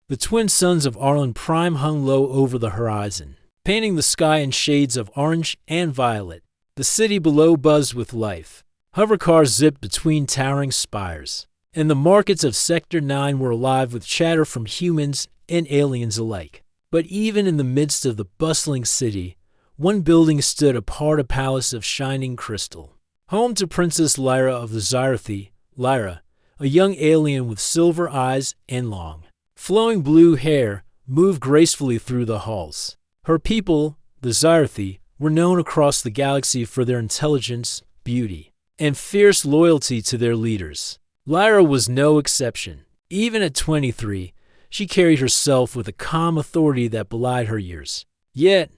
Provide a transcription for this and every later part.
The twin suns of Arlen Prime hung low over the horizon, painting the sky in shades of orange and violet. The city below buzzed with life. Hovercars zipped between towering spires, and the markets of Sector 9 were alive with chatter from humans and aliens alike. But even in the midst of the bustling city, one building stood apart, a palace of shining crystal. Home to Princess Lyra of the Scifi, Lyra, a young alien with silver eyes and long, flowing blue hair, moved gracefully through the halls. Her people, the Scifi, were known across the galaxy for their intelligence, beauty, and fierce loyalty to their leaders. Lyra was no exception. Even at 23, she carried herself with a calm authority that belied her years. Yet,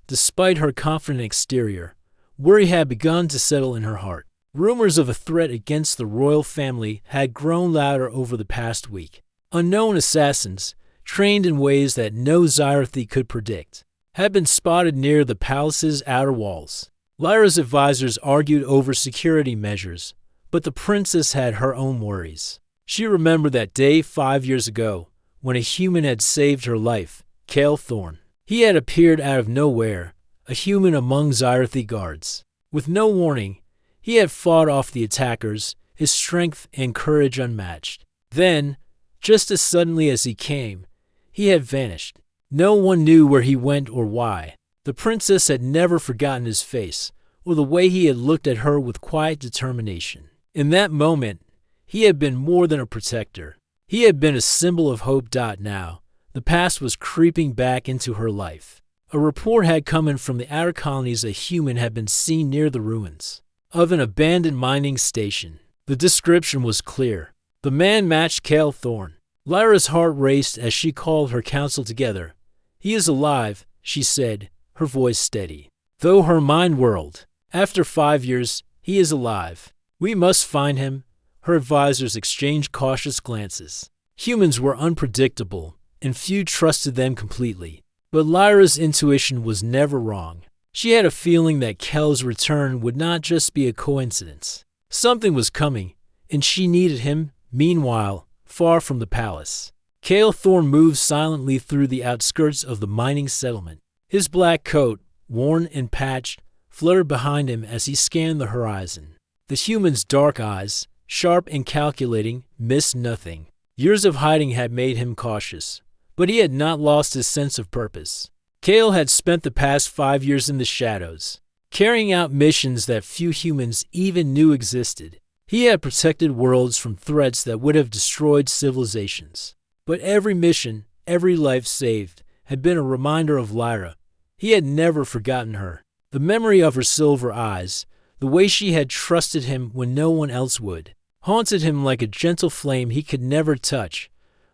despite her confident exterior, worry had begun to settle in her heart. Rumors of a threat against the royal family had grown louder over the past week. Unknown assassins, trained in ways that no Scifi could predict, had been spotted near the palace's outer walls. Lyra's advisors argued over security measures, but the princess had her own worries. She remembered that day 5 years ago, when a human had saved her life, Cale Thorne. He had appeared out of nowhere, a human among Scifi guards. With no warning, he had fought off the attackers, his strength and courage unmatched. Then, just as suddenly as he came, he had vanished. No one knew where he went or why. The princess had never forgotten his face, or the way he had looked at her with quiet determination. In that moment, he had been more than a protector. He had been a symbol of hope. Now, the past was creeping back into her life. A report had come in from the outer colonies. A human had been seen near the ruins of an abandoned mining station. The description was clear. The man matched Cale Thorne. Lyra's heart raced as she called her council together. "He is alive," she said, her voice steady, though her mind whirled. "After 5 years, he is alive. We must find him." Her advisors exchanged cautious glances. Humans were unpredictable, and few trusted them completely. But Lyra's intuition was never wrong. She had a feeling that Cale's return would not just be a coincidence. Something was coming, and she needed him. Meanwhile, far from the palace, Cale Thorne moved silently through the outskirts of the mining settlement. His black coat, worn and patched, fluttered behind him as he scanned the horizon. The human's dark eyes, sharp and calculating, missed nothing. Years of hiding had made him cautious, but he had not lost his sense of purpose. Cale had spent the past 5 years in the shadows, carrying out missions that few humans even knew existed. He had protected worlds from threats that would have destroyed civilizations. But every mission, every life saved, had been a reminder of Lyra. He had never forgotten her. The memory of her silver eyes, the way she had trusted him when no one else would, haunted him like a gentle flame he could never touch.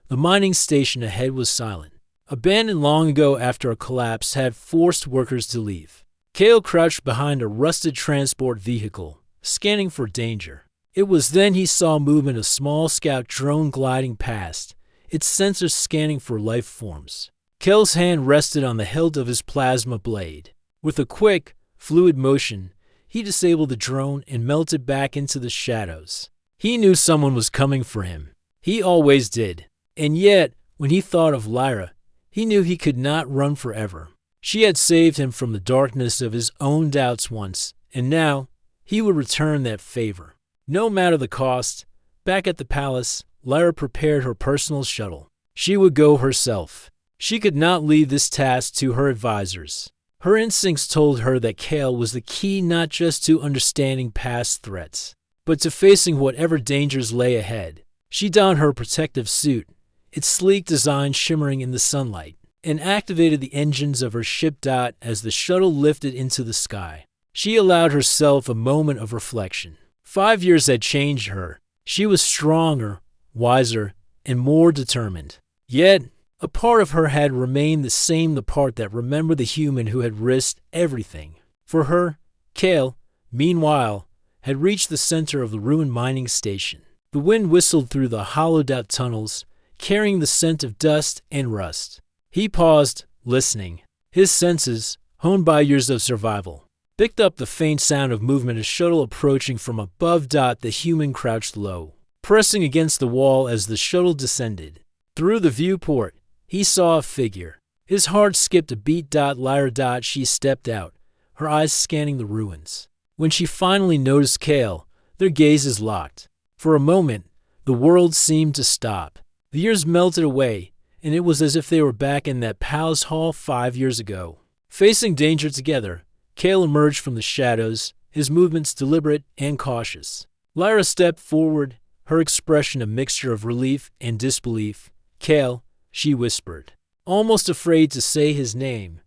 The mining station ahead was silent. Abandoned long ago after a collapse had forced workers to leave. Cale crouched behind a rusted transport vehicle, scanning for danger. It was then he saw movement, a small scout drone gliding past, its sensors scanning for life forms. Cale's hand rested on the hilt of his plasma blade. With a quick, fluid motion, he disabled the drone and melted back into the shadows. He knew someone was coming for him. He always did. And yet, when he thought of Lyra, he knew he could not run forever. She had saved him from the darkness of his own doubts once, and now he would return that favor. No matter the cost, back at the palace, Lyra prepared her personal shuttle. She would go herself. She could not leave this task to her advisors. Her instincts told her that Cale was the key not just to understanding past threats, but to facing whatever dangers lay ahead. She donned her protective suit, its sleek design shimmering in the sunlight, and activated the engines of her ship. As the shuttle lifted into the sky, she allowed herself a moment of reflection. 5 years had changed her. She was stronger, wiser, and more determined. Yet, a part of her had remained the same, the part that remembered the human who had risked everything. For her, Cale, meanwhile, had reached the center of the ruined mining station. The wind whistled through the hollowed-out tunnels, carrying the scent of dust and rust. He paused, listening. His senses, honed by years of survival, picked up the faint sound of movement, a shuttle approaching from above. The human crouched low, pressing against the wall as the shuttle descended. Through the viewport, He saw a figure. His heart skipped a beat. Lyra. She stepped out, her eyes scanning the ruins. When she finally noticed Kale, their gazes locked. For a moment, the world seemed to stop. The years melted away, and it was as if they were back in that palace hall 5 years ago. Facing danger together, Kale emerged from the shadows, his movements deliberate and cautious. Lyra stepped forward, her expression a mixture of relief and disbelief. "Kale," she whispered, almost afraid to say his name.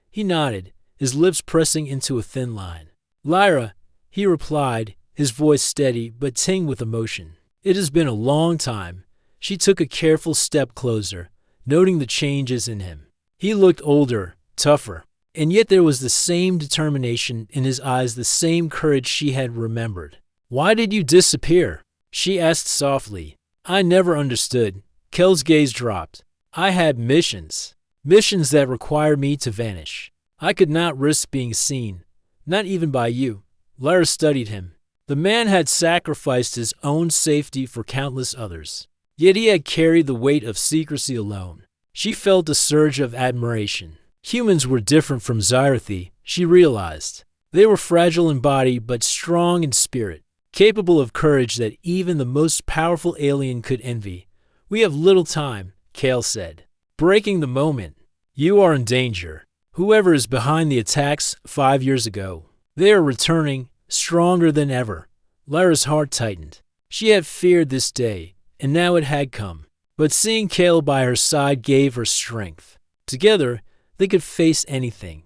He nodded, his lips pressing into a thin line. "Lyra," he replied, his voice steady but tinged with emotion. "It has been a long time." She took a careful step closer, noting the changes in him. He looked older, tougher, and yet there was the same determination in his eyes, the same courage she had remembered. "Why did you disappear?" she asked softly. "I never understood." Kel's gaze dropped. "I had missions that required me to vanish. I could not risk being seen, not even by you." Lyra studied him. The man had sacrificed his own safety for countless others, yet he had carried the weight of secrecy alone. She felt a surge of admiration. Humans were different from Scifi, she realized. They were fragile in body but strong in spirit, capable of courage that even the most powerful alien could envy. "We have little time," Kale said, breaking the moment. "You are in danger. Whoever is behind the attacks 5 years ago, they are returning, stronger than ever." Lyra's heart tightened. She had feared this day, and now it had come. But seeing Kale by her side gave her strength. Together, they could face anything.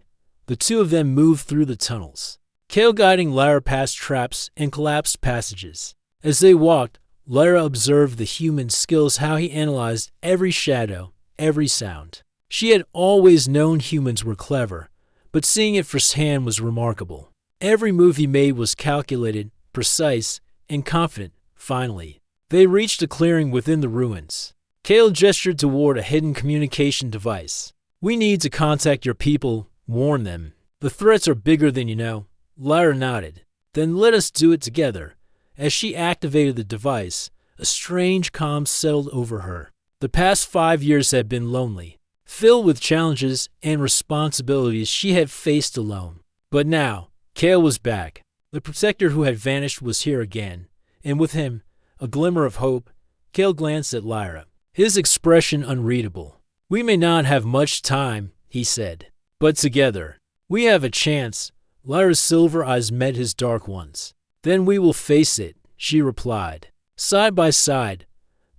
The two of them moved through the tunnels, Kale guiding Lyra past traps and collapsed passages. As they walked, Lyra observed the human's skills, how he analyzed every shadow, every sound. She had always known humans were clever, but seeing it firsthand was remarkable. Every move he made was calculated, precise, and confident. Finally, they reached a clearing within the ruins. Kale gestured toward a hidden communication device. "We need to contact your people, warn them. The threats are bigger than you know." Lyra nodded. "Then let us do it together." As she activated the device, a strange calm settled over her. The past 5 years had been lonely, filled with challenges and responsibilities she had faced alone. But now, Kale was back. The protector who had vanished was here again, and with him, a glimmer of hope. Kale glanced at Lyra, his expression unreadable. "We may not have much time," he said, "but together, we have a chance." Lyra's silver eyes met his dark ones. "Then we will face it," she replied. Side by side,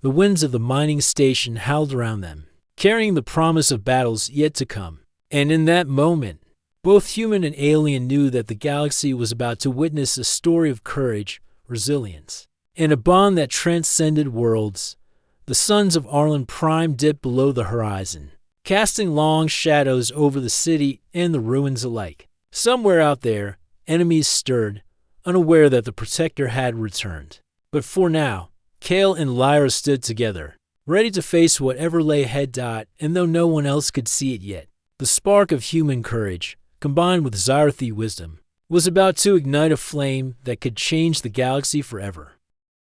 the winds of the mining station howled around them, carrying the promise of battles yet to come. And in that moment, both human and alien knew that the galaxy was about to witness a story of courage, resilience, and a bond that transcended worlds. The suns of Orlan Prime dipped below the horizon, casting long shadows over the city and the ruins alike. Somewhere out there, enemies stirred, unaware that the protector had returned. But for now, Kale and Lyra stood together, ready to face whatever lay ahead. And though no one else could see it yet, the spark of human courage, combined with Scifi wisdom, was about to ignite a flame that could change the galaxy forever.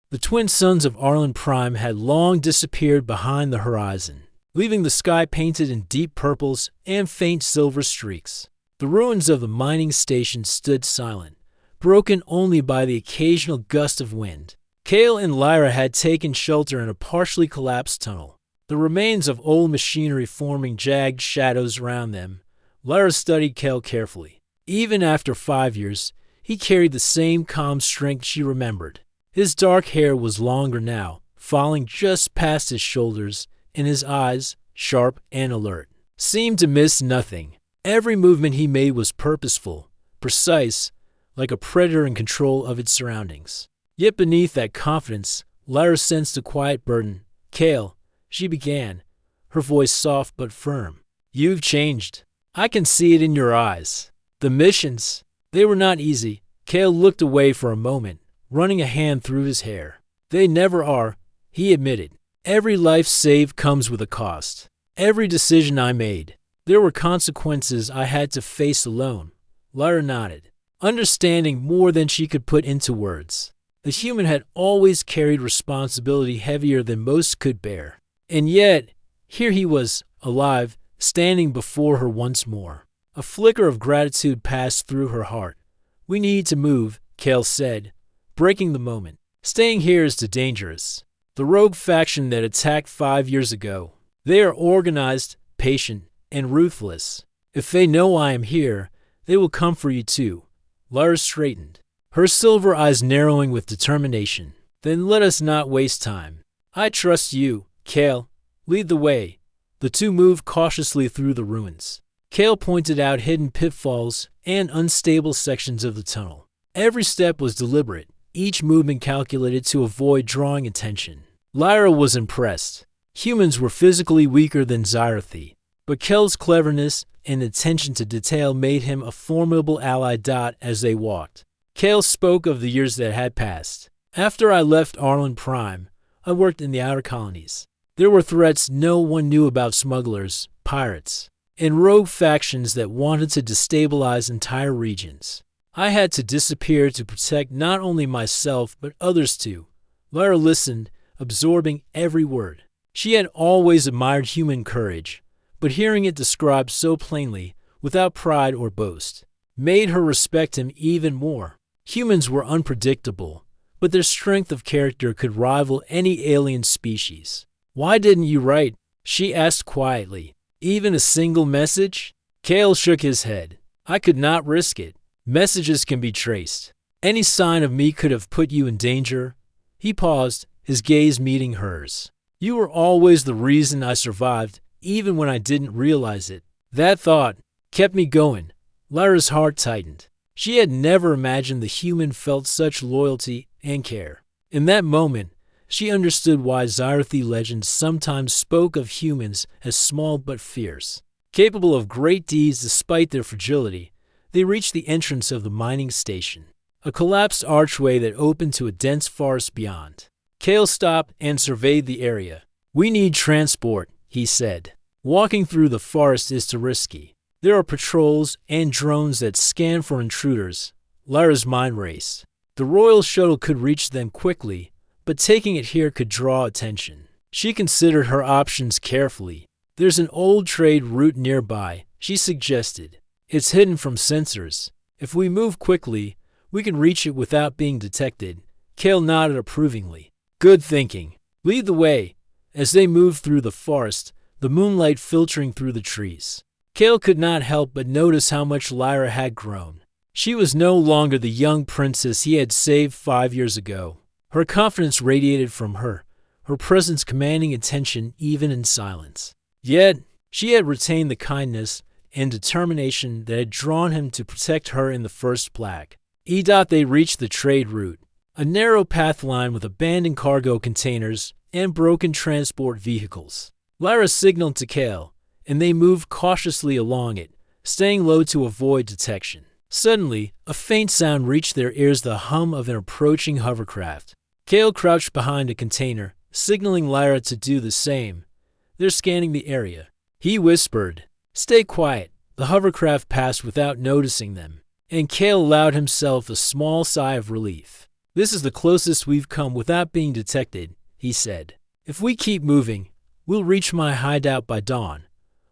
The twin suns of Orlan Prime had long disappeared behind the horizon, leaving the sky painted in deep purples and faint silver streaks. The ruins of the mining station stood silent, broken only by the occasional gust of wind. Kale and Lyra had taken shelter in a partially collapsed tunnel, the remains of old machinery forming jagged shadows around them. Lyra studied Kale carefully. Even after 5 years, he carried the same calm strength she remembered. His dark hair was longer now, falling just past his shoulders, and his eyes, sharp and alert, seemed to miss nothing. Every movement he made was purposeful, precise, like a predator in control of its surroundings. Yet beneath that confidence, Lyra sensed a quiet burden. "Kale," she began, her voice soft but firm. "You've changed. I can see it in your eyes. The missions, they were not easy." Kale looked away for a moment, running a hand through his hair. "They never are," he admitted. "Every life saved comes with a cost. Every decision I made, there were consequences I had to face alone." Lyra nodded, understanding more than she could put into words. The human had always carried responsibility heavier than most could bear. And yet, here he was, alive, standing before her once more. A flicker of gratitude passed through her heart. "We need to move," Kale said, breaking the moment. "Staying here is too dangerous. The rogue faction that attacked 5 years ago. They are organized, patient, and ruthless. If they know I am here, they will come for you too." Lyra straightened, her silver eyes narrowing with determination. "Then let us not waste time. I trust you, Kale. Lead the way." The two moved cautiously through the ruins. Kale pointed out hidden pitfalls and unstable sections of the tunnel. Every step was deliberate, each movement calculated to avoid drawing attention. Lyra was impressed. Humans were physically weaker than Scifi, but Kale's cleverness and attention to detail made him a formidable ally. As they walked, Kale spoke of the years that had passed. "After I left Arlen Prime, I worked in the outer colonies. There were threats no one knew about: smugglers, pirates, and rogue factions that wanted to destabilize entire regions. I had to disappear to protect not only myself but others too." Lyra listened, absorbing every word. She had always admired human courage, but hearing it described so plainly, without pride or boast, made her respect him even more. Humans were unpredictable, but their strength of character could rival any alien species. "Why didn't you write?" she asked quietly. "Even a single message?" Kale shook his head. "I could not risk it. Messages can be traced. Any sign of me could have put you in danger." He paused, his gaze meeting hers. "You were always the reason I survived, even when I didn't realize it." That thought kept me going. Lyra's heart tightened. She had never imagined the human felt such loyalty and care. In that moment, she understood why Scifi legends sometimes spoke of humans as small but fierce, capable of great deeds despite their fragility. They reached the entrance of the mining station, a collapsed archway that opened to a dense forest beyond. Kale stopped and surveyed the area. "We need transport," he said. "Walking through the forest is too risky. There are patrols and drones that scan for intruders." Lyra's mind raced. The royal shuttle could reach them quickly, but taking it here could draw attention. She considered her options carefully. "There's an old trade route nearby," she suggested. "It's hidden from sensors. If we move quickly, we can reach it without being detected." Kale nodded approvingly. "Good thinking. Lead the way." As they moved through the forest, the moonlight filtering through the trees, Kale could not help but notice how much Lyra had grown. She was no longer the young princess he had saved 5 years ago. Her confidence radiated from her presence commanding attention even in silence. Yet, she had retained the kindness and determination that had drawn him to protect her in the first place. They reached the trade route, a narrow path lined with abandoned cargo containers and broken transport vehicles. Lyra signaled to Kale, and they moved cautiously along it, staying low to avoid detection. Suddenly, a faint sound reached their ears, the hum of an approaching hovercraft. Kale crouched behind a container, signaling Lyra to do the same. "They're scanning the area," he whispered. "Stay quiet." The hovercraft passed without noticing them, and Kale allowed himself a small sigh of relief. "This is the closest we've come without being detected," he said. "If we keep moving, we'll reach my hideout by dawn."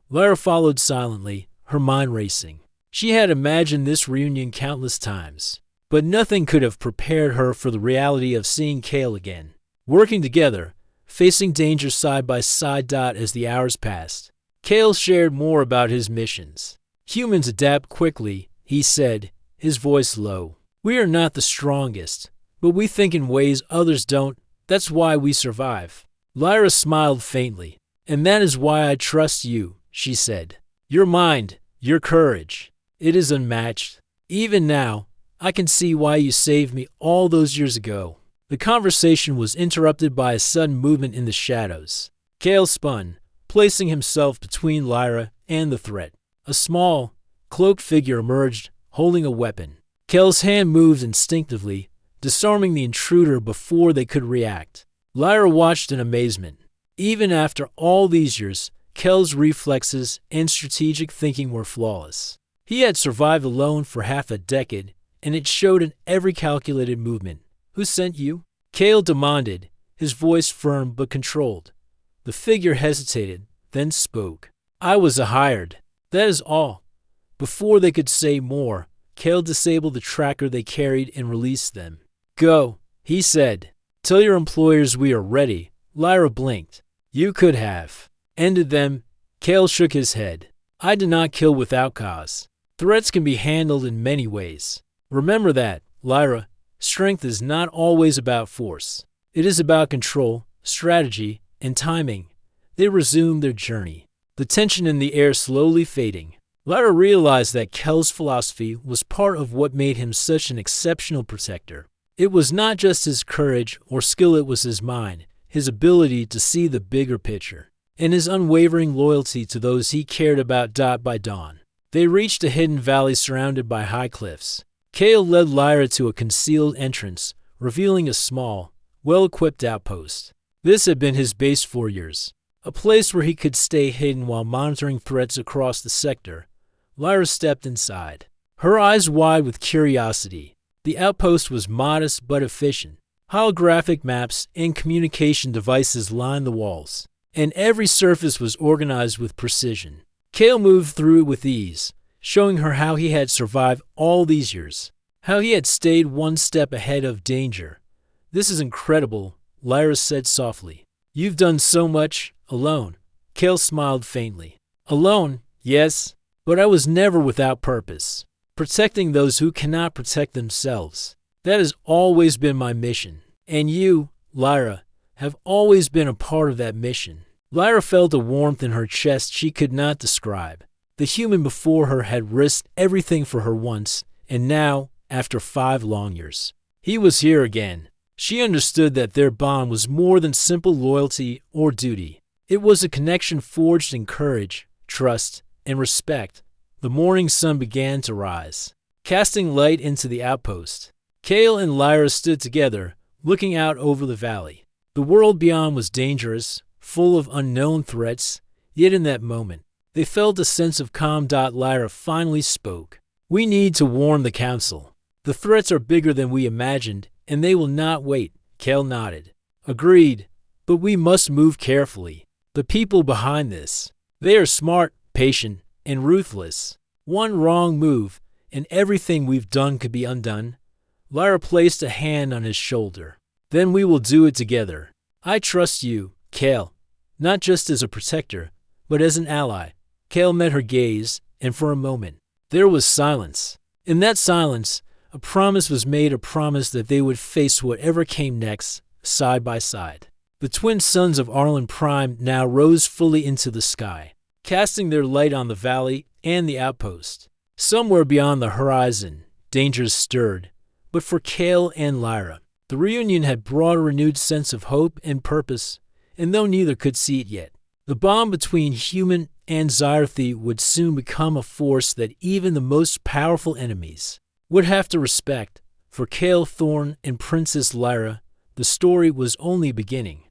Lyra followed silently, her mind racing. She had imagined this reunion countless times, but nothing could have prepared her for the reality of seeing Kale again. Working together, facing danger side by side. As the hours passed, Kale shared more about his missions. "Humans adapt quickly," he said, his voice low. "We are not the strongest, but we think in ways others don't. That's why we survive." Lyra smiled faintly. "And that is why I trust you," she said. "Your mind, your courage, it is unmatched. Even now, I can see why you saved me all those years ago." The conversation was interrupted by a sudden movement in the shadows. Kale spun, placing himself between Lyra and the threat. A small, cloaked figure emerged, holding a weapon. Kale's hand moved instinctively, disarming the intruder before they could react. Lyra watched in amazement. Even after all these years, Kale's reflexes and strategic thinking were flawless. He had survived alone for half a decade, and it showed in every calculated movement. "Who sent you?" Kale demanded, his voice firm but controlled. The figure hesitated, then spoke. I was a hired. That is all. Before they could say more, Kale disabled the tracker they carried and released them. Go, he said. Tell your employers we are ready. Lyra blinked. You could have ended them. Kale shook his head. I did not kill without cause. Threats can be handled in many ways. Remember that, Lyra. Strength is not always about force. It is about control, strategy, and timing. They resumed their journey, the tension in the air slowly fading. Lyra realized that Kel's philosophy was part of what made him such an exceptional protector. It was not just his courage or skill, it was his mind, his ability to see the bigger picture, and his unwavering loyalty to those he cared about. By dawn, they reached a hidden valley surrounded by high cliffs. Kale led Lyra to a concealed entrance, revealing a small, well-equipped outpost. This had been his base for years, a place where he could stay hidden while monitoring threats across the sector. Lyra stepped inside, her eyes wide with curiosity. The outpost was modest but efficient. Holographic maps and communication devices lined the walls, and every surface was organized with precision. Kale moved through it with ease, showing her how he had survived all these years, how he had stayed one step ahead of danger. This is incredible, Lyra said softly. You've done so much, alone. Kale smiled faintly. Alone, yes, but I was never without purpose. Protecting those who cannot protect themselves. That has always been my mission. And you, Lyra, have always been a part of that mission. Lyra felt a warmth in her chest she could not describe. The human before her had risked everything for her once, and now, after 5 long years, he was here again. She understood that their bond was more than simple loyalty or duty. It was a connection forged in courage, trust, and respect. The morning sun began to rise, casting light into the outpost. Kale and Lyra stood together, looking out over the valley. The world beyond was dangerous, full of unknown threats, yet in that moment, they felt a sense of calm. Lyra finally spoke. We need to warn the council. The threats are bigger than we imagined, and they will not wait. Kale nodded. Agreed, but we must move carefully. The people behind this, they are smart, patient, and ruthless. One wrong move, and everything we've done could be undone. Lyra placed a hand on his shoulder. Then we will do it together. I trust you, Kale, not just as a protector, but as an ally. Kale met her gaze, and for a moment, there was silence. In that silence, a promise was made, a promise that they would face whatever came next, side by side. The twin suns of Orlan Prime now rose fully into the sky, casting their light on the valley and the outpost. Somewhere beyond the horizon, dangers stirred, but for Kale and Lyra, the reunion had brought a renewed sense of hope and purpose, and though neither could see it yet, the bond between human and Scifi would soon become a force that even the most powerful enemies would have to respect. For Kale Thorne and Princess Lyra, the story was only beginning.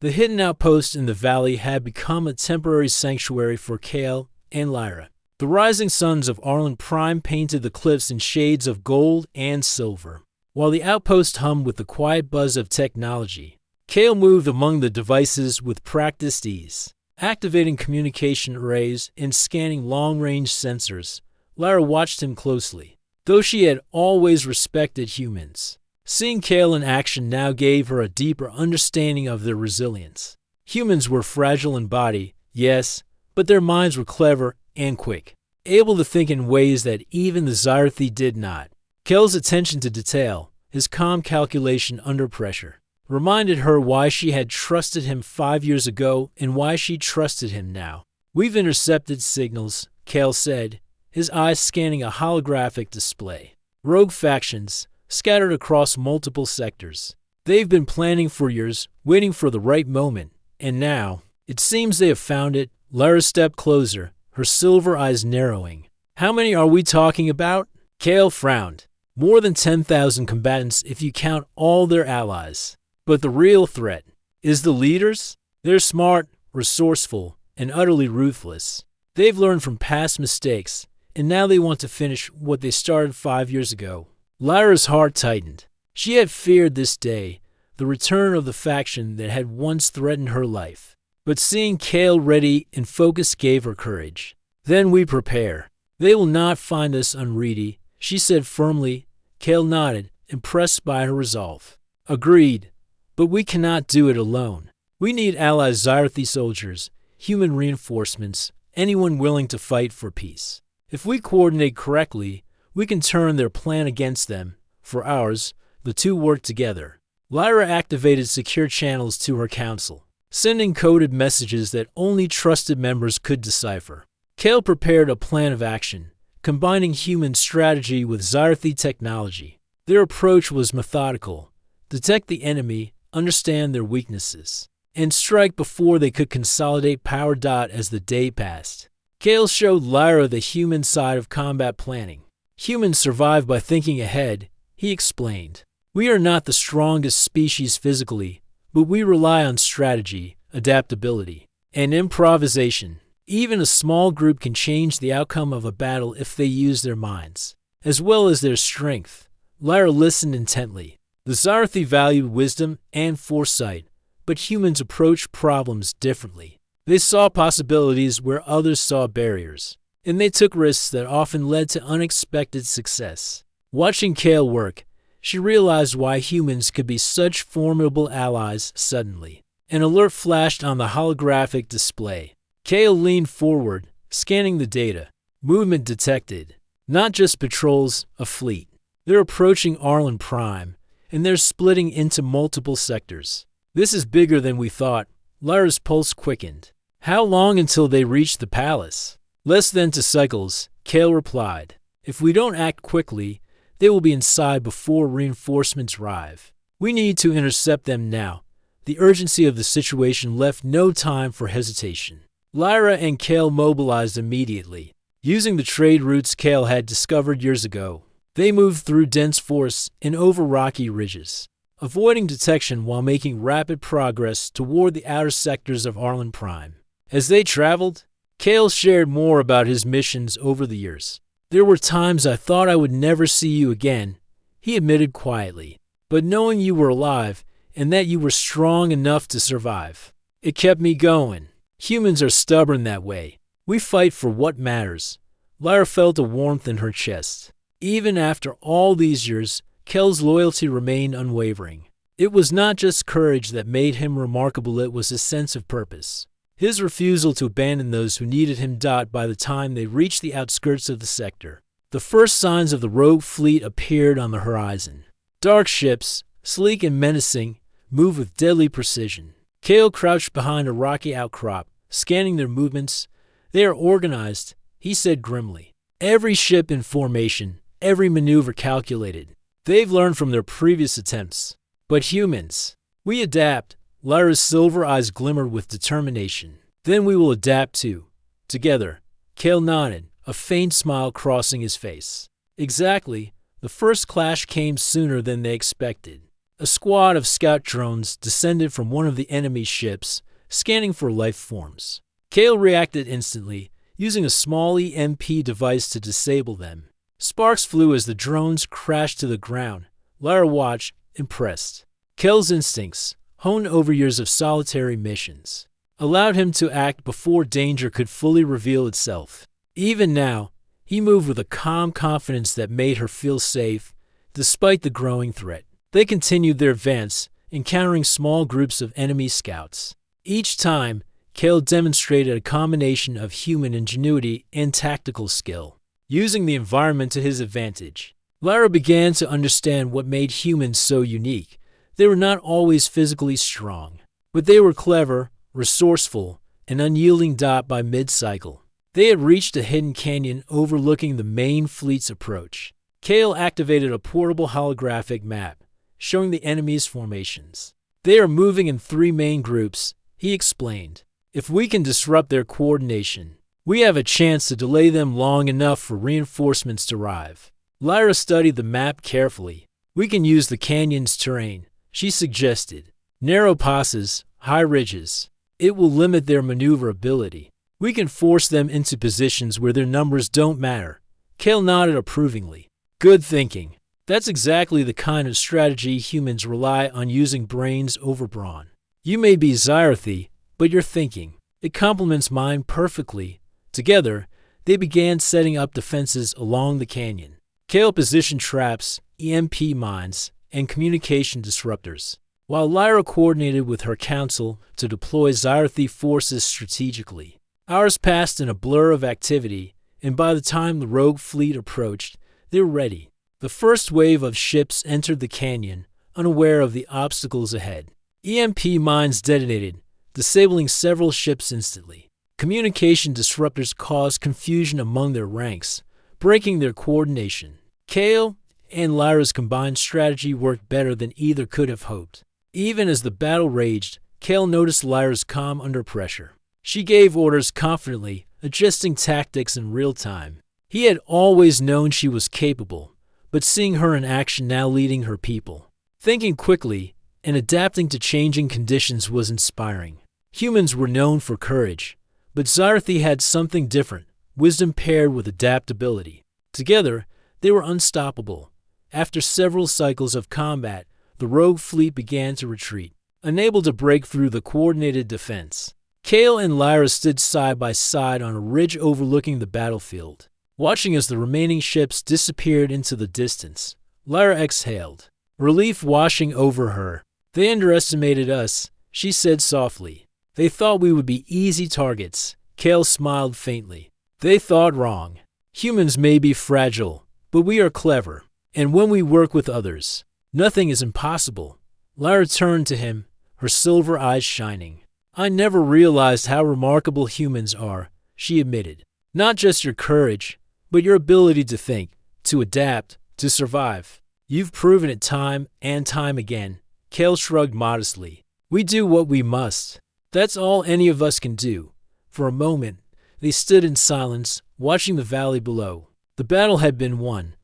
The hidden outpost in the valley had become a temporary sanctuary for Kale and Lyra. The rising suns of Orlan Prime painted the cliffs in shades of gold and silver, while the outpost hummed with the quiet buzz of technology. Kale moved among the devices with practiced ease, activating communication arrays and scanning long-range sensors. Lyra watched him closely, though she had always respected humans. Seeing Kale in action now gave her a deeper understanding of their resilience. Humans were fragile in body, yes, but their minds were clever and quick, able to think in ways that even the Scifi did not. Kale's attention to detail, his calm calculation under pressure, reminded her why she had trusted him 5 years ago and why she trusted him now. We've intercepted signals, Kale said, his eyes scanning a holographic display. Rogue factions, scattered across multiple sectors. They've been planning for years, waiting for the right moment, and now, it seems they have found it. Lyra stepped closer, her silver eyes narrowing. How many are we talking about? Kale frowned. More than 10,000 combatants if you count all their allies. But the real threat is the leaders. They're smart, resourceful, and utterly ruthless. They've learned from past mistakes, and now they want to finish what they started 5 years ago. Lyra's heart tightened. She had feared this day, the return of the faction that had once threatened her life. But seeing Kale ready and focused gave her courage. Then we prepare. They will not find us unready, she said firmly. Kale nodded, impressed by her resolve. Agreed. But we cannot do it alone. We need allies, Scifi soldiers, human reinforcements, anyone willing to fight for peace. If we coordinate correctly, we can turn their plan against them. For ours, the two work together. Lyra activated secure channels to her council, sending coded messages that only trusted members could decipher. Kale prepared a plan of action, combining human strategy with Scifi technology. Their approach was methodical: detect the enemy, understand their weaknesses, and strike before they could consolidate power. As the day passed, Kale showed Lyra the human side of combat planning. Humans survive by thinking ahead, he explained. We are not the strongest species physically, but we rely on strategy, adaptability, and improvisation. Even a small group can change the outcome of a battle if they use their minds, as well as their strength. Lyra listened intently. The Scifi valued wisdom and foresight, but humans approach problems differently. They saw possibilities where others saw barriers, and they took risks that often led to unexpected success. Watching Kale work, she realized why humans could be such formidable allies. Suddenly, an alert flashed on the holographic display. Kale leaned forward, scanning the data. Movement detected. Not just patrols, a fleet. They're approaching Orcs Prime, and they're splitting into multiple sectors. This is bigger than we thought. Lyra's pulse quickened. How long until they reach the palace? Less than 2 cycles, Kale replied. If we don't act quickly, they will be inside before reinforcements arrive. We need to intercept them now. The urgency of the situation left no time for hesitation. Lyra and Kale mobilized immediately. Using the trade routes Kale had discovered years ago, they moved through dense forests and over rocky ridges, avoiding detection while making rapid progress toward the outer sectors of Orcs Prime. As they traveled, Kale shared more about his missions over the years. There were times I thought I would never see you again, he admitted quietly. But knowing you were alive and that you were strong enough to survive, it kept me going. Humans are stubborn that way. We fight for what matters. Lyra felt a warmth in her chest. Even after all these years, Kale's loyalty remained unwavering. It was not just courage that made him remarkable, it was his sense of purpose. His refusal to abandon those who needed him. By the time they reached the outskirts of the sector, the first signs of the rogue fleet appeared on the horizon. Dark ships, sleek and menacing, moved with deadly precision. Kale crouched behind a rocky outcrop, scanning their movements. They are organized, he said grimly. Every ship in formation, every maneuver calculated. They've learned from their previous attempts. But humans, we adapt. Lyra's silver eyes glimmered with determination. Then we will adapt too. Together. Kale nodded, a faint smile crossing his face. Exactly. The first clash came sooner than they expected. A squad of scout drones descended from one of the enemy's ships, scanning for life forms. Kale reacted instantly, using a small EMP device to disable them. Sparks flew as the drones crashed to the ground. Lyra watched, impressed. Kale's instincts, honed over years of solitary missions, allowed him to act before danger could fully reveal itself. Even now, he moved with a calm confidence that made her feel safe, despite the growing threat. They continued their advance, encountering small groups of enemy scouts. Each time, Kale demonstrated a combination of human ingenuity and tactical skill, using the environment to his advantage. Lyra began to understand what made humans so unique. They were not always physically strong, but they were clever, resourceful, and unyielding. By mid-cycle, they had reached a hidden canyon overlooking the main fleet's approach. Kale activated a portable holographic map, showing the enemy's formations. They are moving in 3 main groups, he explained. If we can disrupt their coordination, we have a chance to delay them long enough for reinforcements to arrive. Lyra studied the map carefully. We can use the canyon's terrain, she suggested. Narrow passes, high ridges. It will limit their maneuverability. We can force them into positions where their numbers don't matter. Kale nodded approvingly. Good thinking. That's exactly the kind of strategy humans rely on, using brains over brawn. You may be Scifi, but your thinking. It complements mine perfectly. Together, they began setting up defenses along the canyon. Kale positioned traps, EMP mines, and communication disruptors, while Lyra coordinated with her council to deploy Scifi forces strategically. Hours passed in a blur of activity, and by the time the rogue fleet approached, they were ready. The first wave of ships entered the canyon, unaware of the obstacles ahead. EMP mines detonated, disabling several ships instantly. Communication disruptors caused confusion among their ranks, breaking their coordination. Kale and Lyra's combined strategy worked better than either could have hoped. Even as the battle raged, Kale noticed Lyra's calm under pressure. She gave orders confidently, adjusting tactics in real time. He had always known she was capable, but seeing her in action now leading her people, thinking quickly, and adapting to changing conditions was inspiring. Humans were known for courage, but Scifi had something different, wisdom paired with adaptability. Together, they were unstoppable. After several cycles of combat, the rogue fleet began to retreat, unable to break through the coordinated defense. Kale and Lyra stood side by side on a ridge overlooking the battlefield, watching as the remaining ships disappeared into the distance. Lyra exhaled, relief washing over her. "They underestimated us," she said softly. "They thought we would be easy targets." Kale smiled faintly. "They thought wrong. Humans may be fragile, but we are clever, and when we work with others, nothing is impossible." Lyra turned to him, her silver eyes shining. "I never realized how remarkable humans are," she admitted. "Not just your courage, but your ability to think, to adapt, to survive. You've proven it time and time again." Kale shrugged modestly. "We do what we must. That's all any of us can do." For a moment, they stood in silence, watching the valley below. The battle had been won,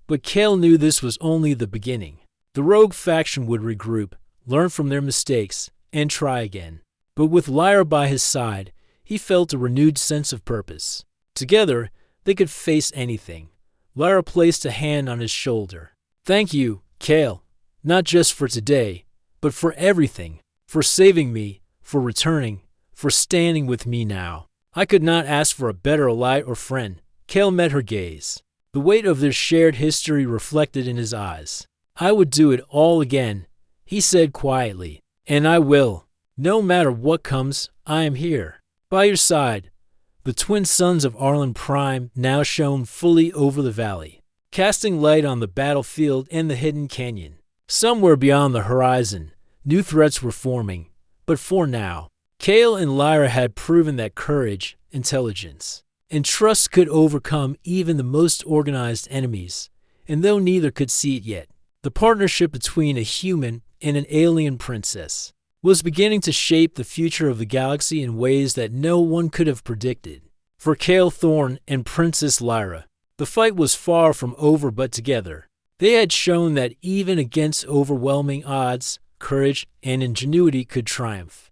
but Kale knew this was only the beginning. The rogue faction would regroup, learn from their mistakes, and try again. But with Lyra by his side, he felt a renewed sense of purpose. Together, they could face anything. Lyra placed a hand on his shoulder. "Thank you, Kale, not just for today, but for everything, for saving me, for returning, for standing with me now. I could not ask for a better ally or friend." Kale met her gaze, the weight of their shared history reflected in his eyes. "I would do it all again," he said quietly, "and I will. No matter what comes, I am here, by your side." The twin suns of Arlen Prime now shone fully over the valley, casting light on the battlefield and the hidden canyon. Somewhere beyond the horizon, new threats were forming, but for now, Kale and Lyra had proven that courage, intelligence, and trust could overcome even the most organized enemies, and though neither could see it yet, the partnership between a human and an alien princess was beginning to shape the future of the galaxy in ways that no one could have predicted. For Kale Thorne and Princess Lyra, the fight was far from over, but together, they had shown that even against overwhelming odds, courage and ingenuity could triumph.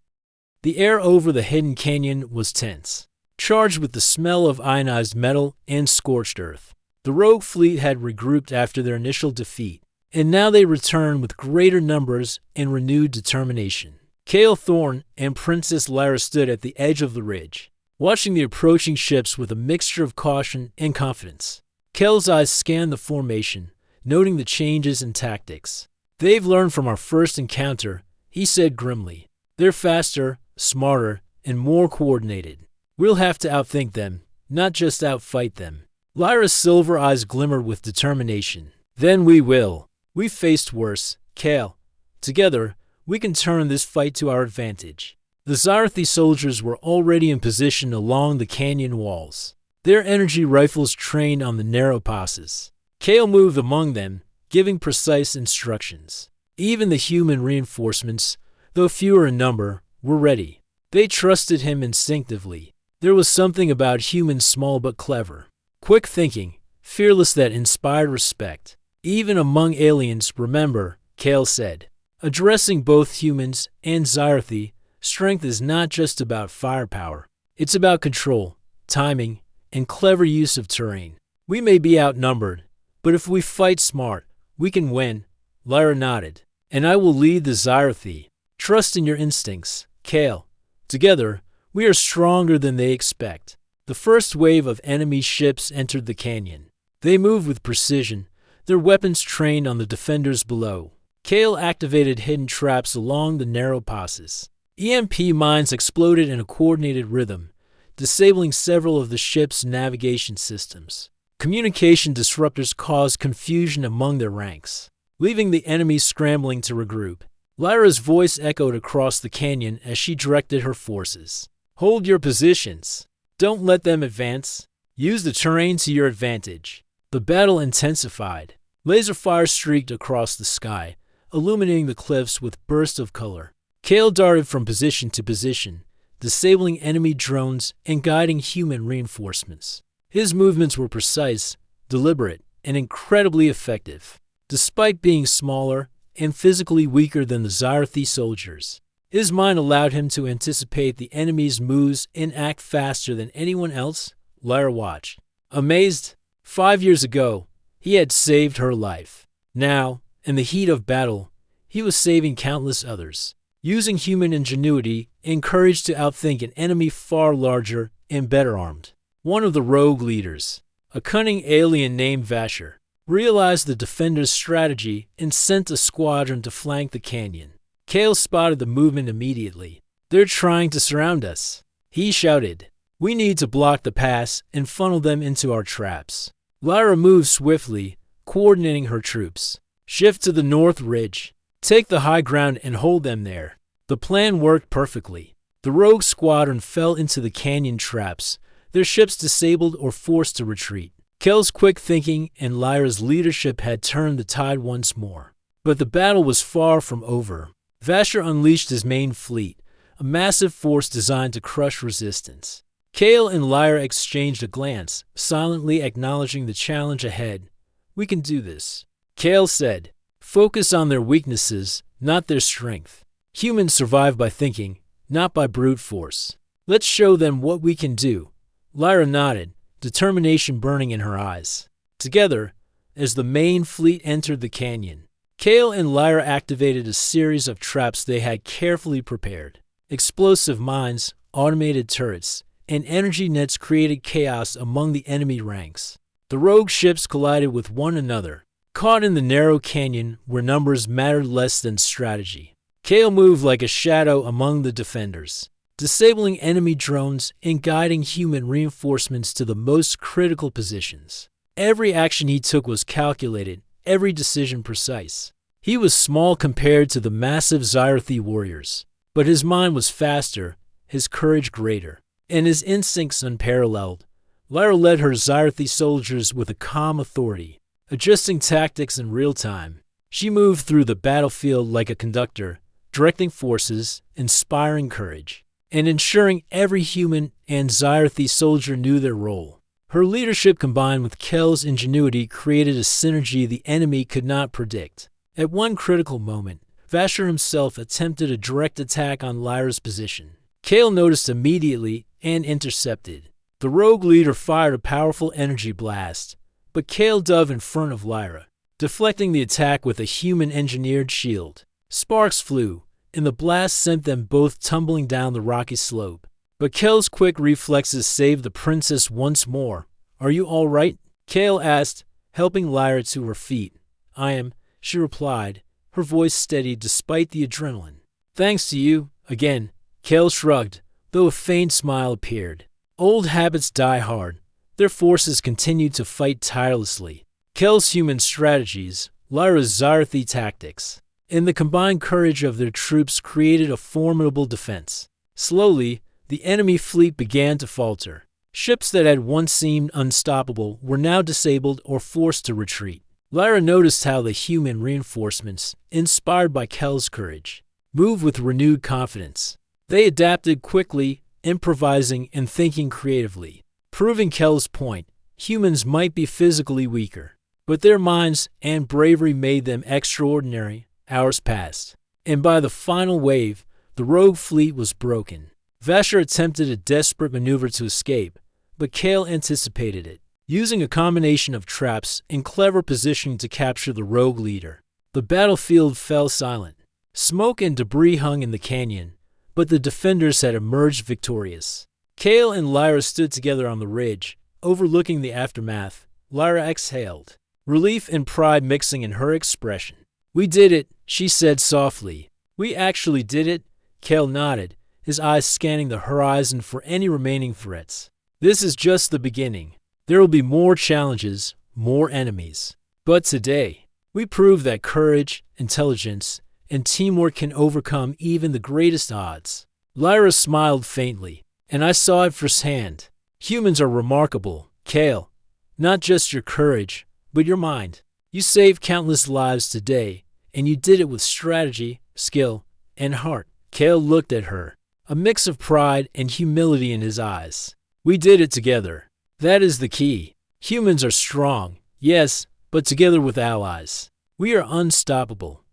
The air over the hidden canyon was tense, charged with the smell of ionized metal and scorched earth. The rogue fleet had regrouped after their initial defeat, and now they returned with greater numbers and renewed determination. Kale Thorne and Princess Lyra stood at the edge of the ridge, watching the approaching ships with a mixture of caution and confidence. Kale's eyes scanned the formation, noting the changes in tactics. "They've learned from our first encounter," he said grimly. "They're faster, smarter, and more coordinated. We'll have to outthink them, not just outfight them." Lyra's silver eyes glimmered with determination. "Then we will. We've faced worse, Kale. Together, we can turn this fight to our advantage." The Scifi soldiers were already in position along the canyon walls, their energy rifles trained on the narrow passes. Kale moved among them, giving precise instructions. Even the human reinforcements, though fewer in number, were ready. They trusted him instinctively. There was something about humans small but clever, quick thinking, fearless that inspired respect. Even among aliens, remember, Kale said, addressing both humans and Scifi, strength is not just about firepower. It's about control, timing, and clever use of terrain. We may be outnumbered, but if we fight smart, we can win. Lyra nodded. "And I will lead the Scifi. Trust in your instincts, Kale." Together, we are stronger than they expect. The first wave of enemy ships entered the canyon. They moved with precision, their weapons trained on the defenders below. Kale activated hidden traps along the narrow passes. EMP mines exploded in a coordinated rhythm, disabling several of the ship's navigation systems. Communication disruptors caused confusion among their ranks, leaving the enemy scrambling to regroup. Lyra's voice echoed across the canyon as she directed her forces. Hold your positions. Don't let them advance. Use the terrain to your advantage. The battle intensified. Laser fire streaked across the sky, illuminating the cliffs with bursts of color. Kale darted from position to position, disabling enemy drones and guiding human reinforcements. His movements were precise, deliberate, and incredibly effective. Despite being smaller and physically weaker than the Scifi soldiers, his mind allowed him to anticipate the enemy's moves and act faster than anyone else. Lyra watched, amazed. 5 years ago, he had saved her life. Now, in the heat of battle, he was saving countless others, using human ingenuity and courage to outthink an enemy far larger and better armed. One of the rogue leaders, a cunning alien named Vasher, realized the defenders' strategy and sent a squadron to flank the canyon. Kale spotted the movement immediately. They're trying to surround us, he shouted. We need to block the pass and funnel them into our traps. Lyra moved swiftly, coordinating her troops. Shift to the north ridge. Take the high ground and hold them there. The plan worked perfectly. The rogue squadron fell into the canyon traps, their ships disabled or forced to retreat. Kale's quick thinking and Lyra's leadership had turned the tide once more. But the battle was far from over. Vasher unleashed his main fleet, a massive force designed to crush resistance. Kale and Lyra exchanged a glance, silently acknowledging the challenge ahead. We can do this, Kale said. Focus on their weaknesses, not their strength. Humans survive by thinking, not by brute force. Let's show them what we can do. Lyra nodded, determination burning in her eyes. Together, as the main fleet entered the canyon, Kale and Lyra activated a series of traps they had carefully prepared. Explosive mines, automated turrets, and energy nets created chaos among the enemy ranks. The rogue ships collided with one another, caught in the narrow canyon where numbers mattered less than strategy. Kale moved like a shadow among the defenders, disabling enemy drones and guiding human reinforcements to the most critical positions. Every action he took was calculated, every decision precise. He was small compared to the massive Scifi warriors, but his mind was faster, his courage greater, and his instincts unparalleled. Lyra led her Scifi soldiers with a calm authority, adjusting tactics in real time. She moved through the battlefield like a conductor, directing forces, inspiring courage, and ensuring every human and Scifi soldier knew their role. Her leadership combined with Kale's ingenuity created a synergy the enemy could not predict. At one critical moment, Vasher himself attempted a direct attack on Lyra's position. Kale noticed immediately and intercepted. The rogue leader fired a powerful energy blast, but Kale dove in front of Lyra, deflecting the attack with a human-engineered shield. Sparks flew, and the blast sent them both tumbling down the rocky slope. But Kale's quick reflexes saved the princess once more. Are you all right? Kale asked, helping Lyra to her feet. I am, she replied, her voice steady despite the adrenaline. Thanks to you. Again, Kale shrugged, though a faint smile appeared. Old habits die hard. Their forces continued to fight tirelessly. Kale's human strategies, Lyra's Scifi tactics, and the combined courage of their troops created a formidable defense. Slowly, the enemy fleet began to falter. Ships that had once seemed unstoppable were now disabled or forced to retreat. Lyra noticed how the human reinforcements, inspired by Kale's courage, moved with renewed confidence. They adapted quickly, improvising and thinking creatively. Proving Kale's point, humans might be physically weaker, but their minds and bravery made them extraordinary. Hours passed, and by the final wave, the rogue fleet was broken. Vasher attempted a desperate maneuver to escape, but Kale anticipated it, using a combination of traps and clever positioning to capture the rogue leader. The battlefield fell silent. Smoke and debris hung in the canyon, but the defenders had emerged victorious. Kale and Lyra stood together on the ridge, overlooking the aftermath. Lyra exhaled, relief and pride mixing in her expression. "We did it," she said softly. "We actually did it." Kale nodded, his eyes scanning the horizon for any remaining threats. "This is just the beginning. There will be more challenges, more enemies. But today, we proved that courage, intelligence, and teamwork can overcome even the greatest odds." Lyra smiled faintly, "And I saw it firsthand. Humans are remarkable, Kale. Not just your courage, but your mind. You saved countless lives today, and you did it with strategy, skill, and heart." Kale looked at her, a mix of pride and humility in his eyes. "We did it together. That is the key. Humans are strong, yes, but together with allies, we are unstoppable."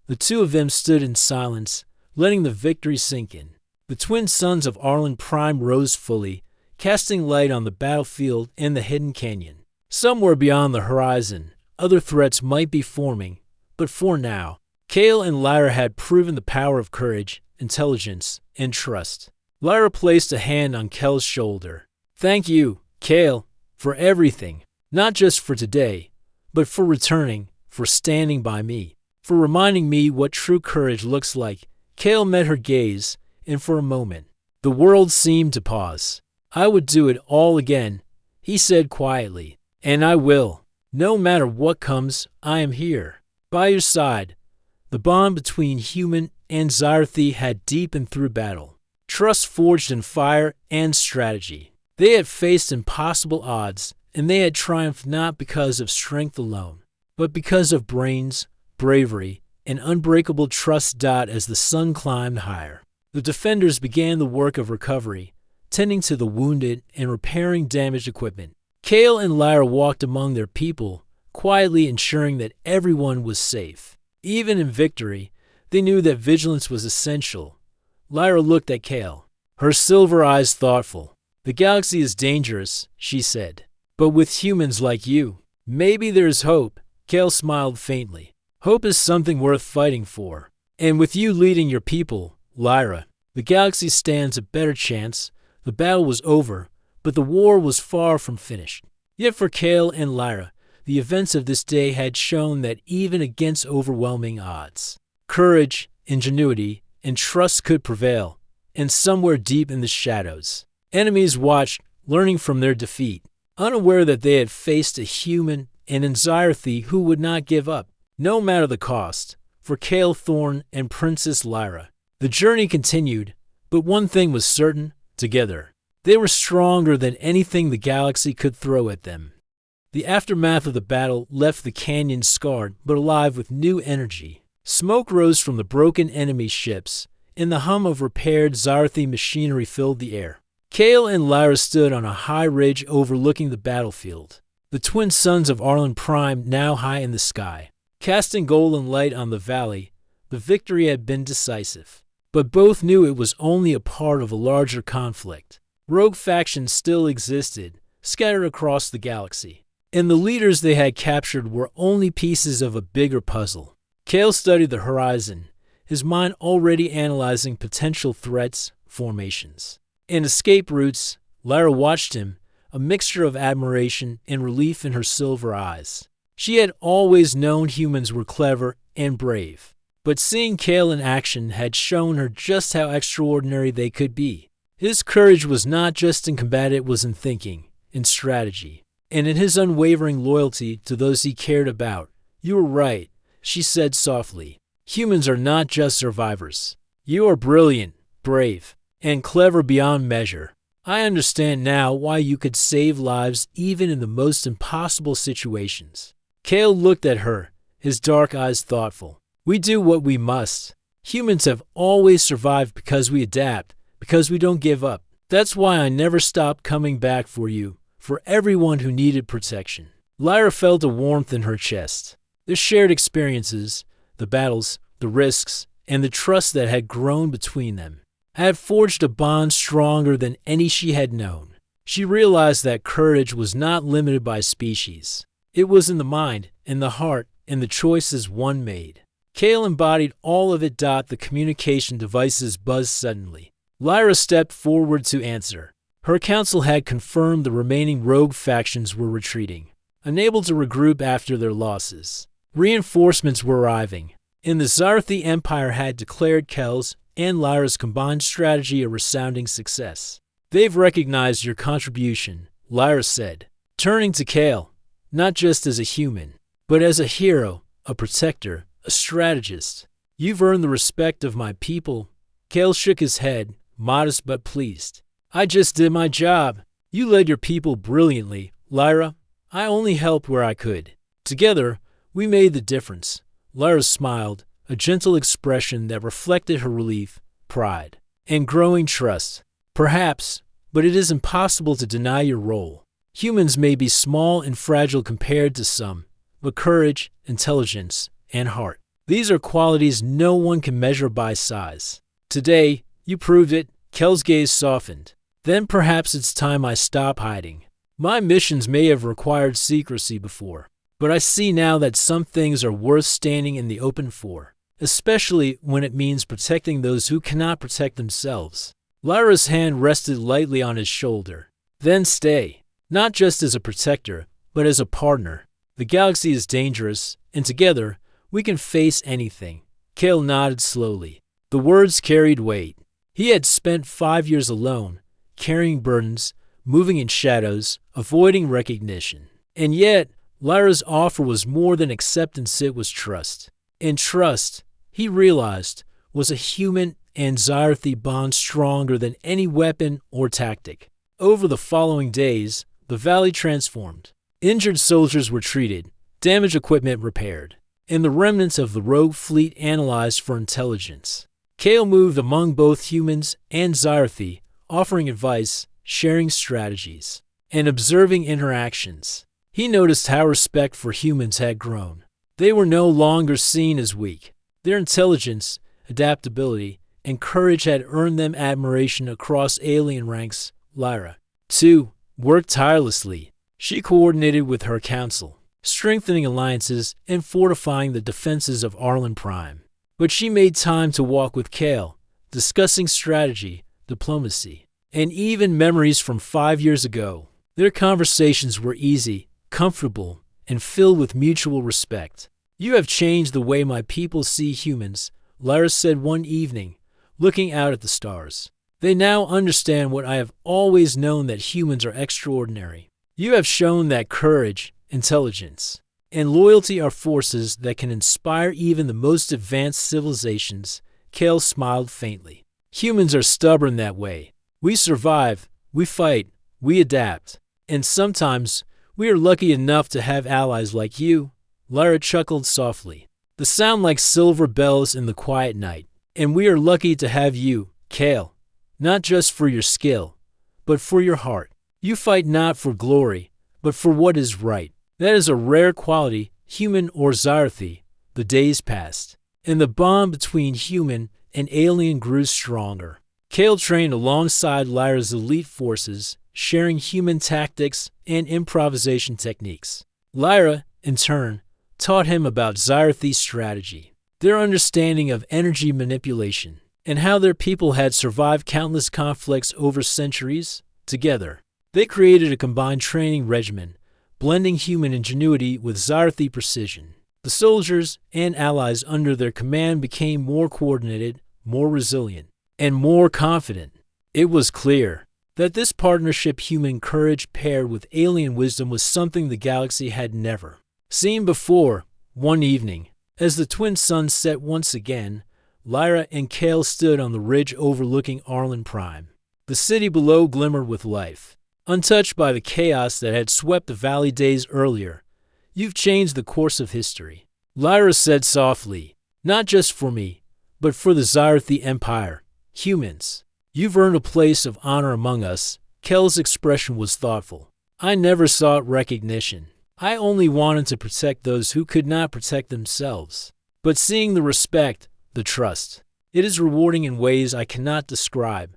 The two of them stood in silence, letting the victory sink in. The twin suns of Arlen Prime rose fully, casting light on the battlefield and the hidden canyon. Somewhere beyond the horizon, other threats might be forming, but for now, Kale and Lyra had proven the power of courage, intelligence, and trust. Lyra placed a hand on Kale's shoulder. "Thank you, Kale, for everything. Not just for today, but for returning, for standing by me, for reminding me what true courage looks like." Kale met her gaze, and for a moment, the world seemed to pause. "I would do it all again," he said quietly. "And I will. No matter what comes, I am here, by your side." The bond between human and Scifi had deepened through battle, trust forged in fire and strategy. They had faced impossible odds, and they had triumphed not because of strength alone, but because of brains, bravery, and unbreakable trust. As the sun climbed higher, the defenders began the work of recovery, tending to the wounded and repairing damaged equipment. Kale and Lyra walked among their people, quietly ensuring that everyone was safe. Even in victory, they knew that vigilance was essential. Lyra looked at Kale, her silver eyes thoughtful. "The galaxy is dangerous," she said, "but with humans like you, maybe there's hope." Kale smiled faintly. "Hope is something worth fighting for. And with you leading your people, Lyra, the galaxy stands a better chance." The battle was over, but the war was far from finished. Yet for Kale and Lyra, the events of this day had shown that even against overwhelming odds, courage, ingenuity, and trust could prevail. And somewhere deep in the shadows, enemies watched, learning from their defeat, unaware that they had faced a human and Scifi who would not give up, no matter the cost. For Kale Thorne and Princess Lyra, the journey continued, but one thing was certain: together, they were stronger than anything the galaxy could throw at them. The aftermath of the battle left the canyon scarred but alive with new energy. Smoke rose from the broken enemy ships, and the hum of repaired Scifi machinery filled the air. Kale and Lyra stood on a high ridge overlooking the battlefield, the twin suns of Arlen Prime now high in the sky, casting golden light on the valley. The victory had been decisive, but both knew it was only a part of a larger conflict. Rogue factions still existed, scattered across the galaxy, and the leaders they had captured were only pieces of a bigger puzzle. Kale studied the horizon, his mind already analyzing potential threats, formations, and escape routes. Lyra watched him, a mixture of admiration and relief in her silver eyes. She had always known humans were clever and brave, but seeing Kale in action had shown her just how extraordinary they could be. His courage was not just in combat, it was in thinking, in strategy, and in his unwavering loyalty to those he cared about. "You were right," she said softly. "Humans are not just survivors. You are brilliant, brave, and clever beyond measure. I understand now why you could save lives even in the most impossible situations." Kale looked at her, his dark eyes thoughtful. "We do what we must. Humans have always survived because we adapt, because we don't give up. That's why I never stopped coming back for you, for everyone who needed protection." Lyra felt a warmth in her chest. The shared experiences, the battles, the risks, and the trust that had grown between them had forged a bond stronger than any she had known. She realized that courage was not limited by species. It was in the mind, in the heart, in the choices one made. Kale embodied all of it. The communication devices buzzed suddenly. Lyra stepped forward to answer. Her council had confirmed the remaining rogue factions were retreating, unable to regroup after their losses. Reinforcements were arriving, and the Scifi Empire had declared Kel's and Lyra's combined strategy a resounding success. "They've recognized your contribution," Lyra said, turning to Kale, "not just as a human, but as a hero, a protector, a strategist. You've earned the respect of my people." Kale shook his head, modest but pleased. "I just did my job. You led your people brilliantly, Lyra. I only helped where I could. Together, we made the difference." Lyra smiled, a gentle expression that reflected her relief, pride, and growing trust. "Perhaps, but it is impossible to deny your role. Humans may be small and fragile compared to some, but courage, intelligence, and heart, these are qualities no one can measure by size. Today, you proved it." Kel's gaze softened. "Then perhaps it's time I stop hiding. My missions may have required secrecy before, but I see now that some things are worth standing in the open for, especially when it means protecting those who cannot protect themselves." Lyra's hand rested lightly on his shoulder. "Then stay, not just as a protector, but as a partner. The galaxy is dangerous, and together, we can face anything." Kale nodded slowly. The words carried weight. He had spent 5 years alone, carrying burdens, moving in shadows, avoiding recognition. And yet, Lyra's offer was more than acceptance, it was trust. And trust, he realized, was a human and Scifi bond stronger than any weapon or tactic. Over the following days, the valley transformed. Injured soldiers were treated, damaged equipment repaired, and the remnants of the rogue fleet analyzed for intelligence. Kale moved among both humans and Scifi, offering advice, sharing strategies, and observing interactions. He noticed how respect for humans had grown. They were no longer seen as weak. Their intelligence, adaptability, and courage had earned them admiration across alien ranks. Lyra, too, worked tirelessly. She coordinated with her council, strengthening alliances and fortifying the defenses of Arlen Prime. But she made time to walk with Kale, discussing strategy, diplomacy, and even memories from 5 years ago. Their conversations were easy, comfortable, and filled with mutual respect. "You have changed the way my people see humans," Lyra said one evening, looking out at the stars. "They now understand what I have always known, that humans are extraordinary. You have shown that courage, intelligence, and loyalty are forces that can inspire even the most advanced civilizations." Kale smiled faintly. "Humans are stubborn that way. We survive, we fight, we adapt. And sometimes, we are lucky enough to have allies like you." Lyra chuckled softly. "The sound like silver bells in the quiet night. And we are lucky to have you, Kale. Not just for your skill, but for your heart. You fight not for glory, but for what is right. That is a rare quality, human or Scifi." The days passed, and the bond between human and alien grew stronger. Kale trained alongside Lyra's elite forces, sharing human tactics and improvisation techniques. Lyra, in turn, taught him about Scifi strategy, their understanding of energy manipulation, and how their people had survived countless conflicts over centuries. Together, they created a combined training regimen, blending human ingenuity with Scifi precision. The soldiers and allies under their command became more coordinated, more resilient, and more confident. It was clear that this partnership, human courage paired with alien wisdom, was something the galaxy had never seen before. One evening, as the twin suns set once again, Lyra and Kale stood on the ridge overlooking Arlen Prime. The city below glimmered with life, untouched by the chaos that had swept the valley days earlier. "You've changed the course of history," Lyra said softly. "Not just for me, but for the Scifi Empire. Humans, you've earned a place of honor among us." Kel's expression was thoughtful. "I never sought recognition. I only wanted to protect those who could not protect themselves. But seeing the respect, the trust, it is rewarding in ways I cannot describe."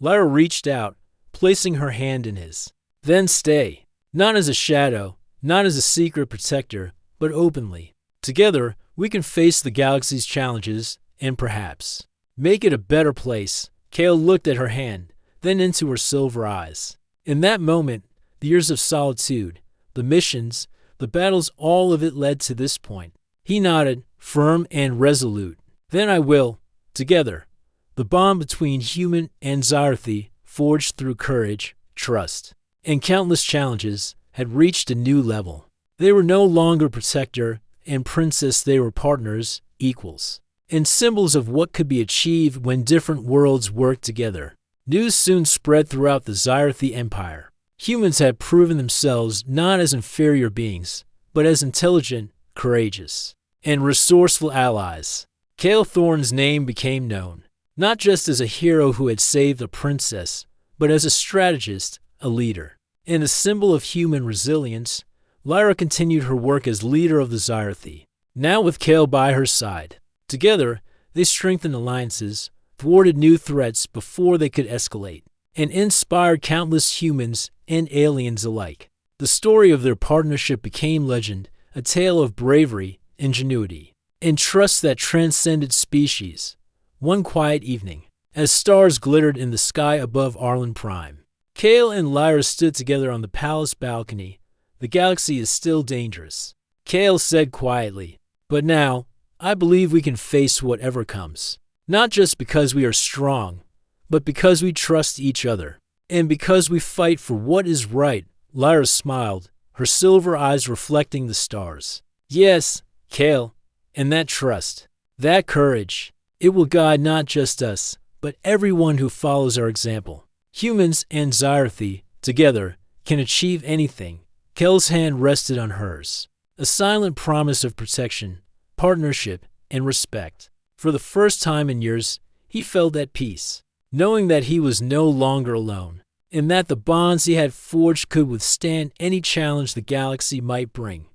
Lyra reached out, placing her hand in his. "Then stay, not as a shadow, not as a secret protector, but openly. Together, We can face the galaxy's challenges and perhaps make it a better place. Kale looked at her hand, then into her silver eyes. In that moment, the years of solitude, the missions, the battles, all of it led to this point. He nodded, firm and resolute. Then I will, together. The bond between human and Scifi, forged through courage, trust, and countless challenges, had reached a new level. They were no longer protector and princess, they were partners, equals, and symbols of what could be achieved when different worlds worked together. News soon spread throughout the Scifi Empire. Humans had proven themselves not as inferior beings, but as intelligent, courageous, and resourceful allies. Kale Thorne's name became known, not just as a hero who had saved a princess, but as a strategist, a leader, and a symbol of human resilience. Lyra continued her work as leader of the Scifi, now with Kale by her side. Together, they strengthened alliances, thwarted new threats before they could escalate, and inspired countless humans and aliens alike. The story of their partnership became legend, a tale of bravery, ingenuity, and trust that transcended species. One quiet evening, as stars glittered in the sky above Arlen Prime, Kale and Lyra stood together on the palace balcony. The galaxy is still dangerous, Kale said quietly, but now, I believe we can face whatever comes. Not just because we are strong, but because we trust each other, and because we fight for what is right. Lyra smiled, her silver eyes reflecting the stars. Yes, Kale, and that trust, that courage, it will guide not just us, but everyone who follows our example. Humans and Scifi, together, can achieve anything. Kale's hand rested on hers, a silent promise of protection, partnership, and respect. For the first time in years, he felt at peace, knowing that he was no longer alone, and that the bonds he had forged could withstand any challenge the galaxy might bring.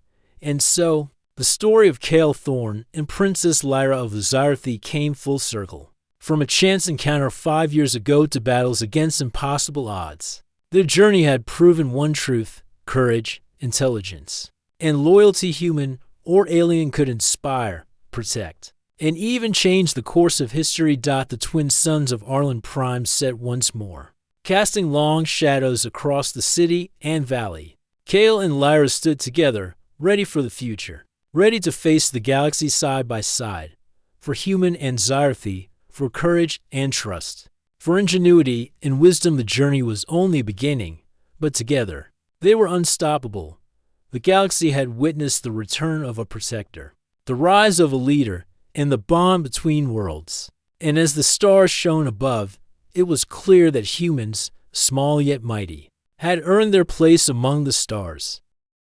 And so, the story of Kale Thorne and Princess Lyra of the Scifi came full circle. From a chance encounter 5 years ago to battles against impossible odds, their journey had proven one truth: courage, intelligence, and loyalty, human or alien, could inspire, protect, and even change the course of history. The twin suns of Arlen Prime set once more, casting long shadows across the city and valley. Kale and Lyra stood together, ready for the future, ready to face the galaxy side by side. For human and Scifi, for courage and trust, for ingenuity and wisdom, the journey was only beginning. But together, they were unstoppable. The galaxy had witnessed the return of a protector, the rise of a leader, and the bond between worlds. And as the stars shone above, it was clear that humans, small yet mighty, had earned their place among the stars.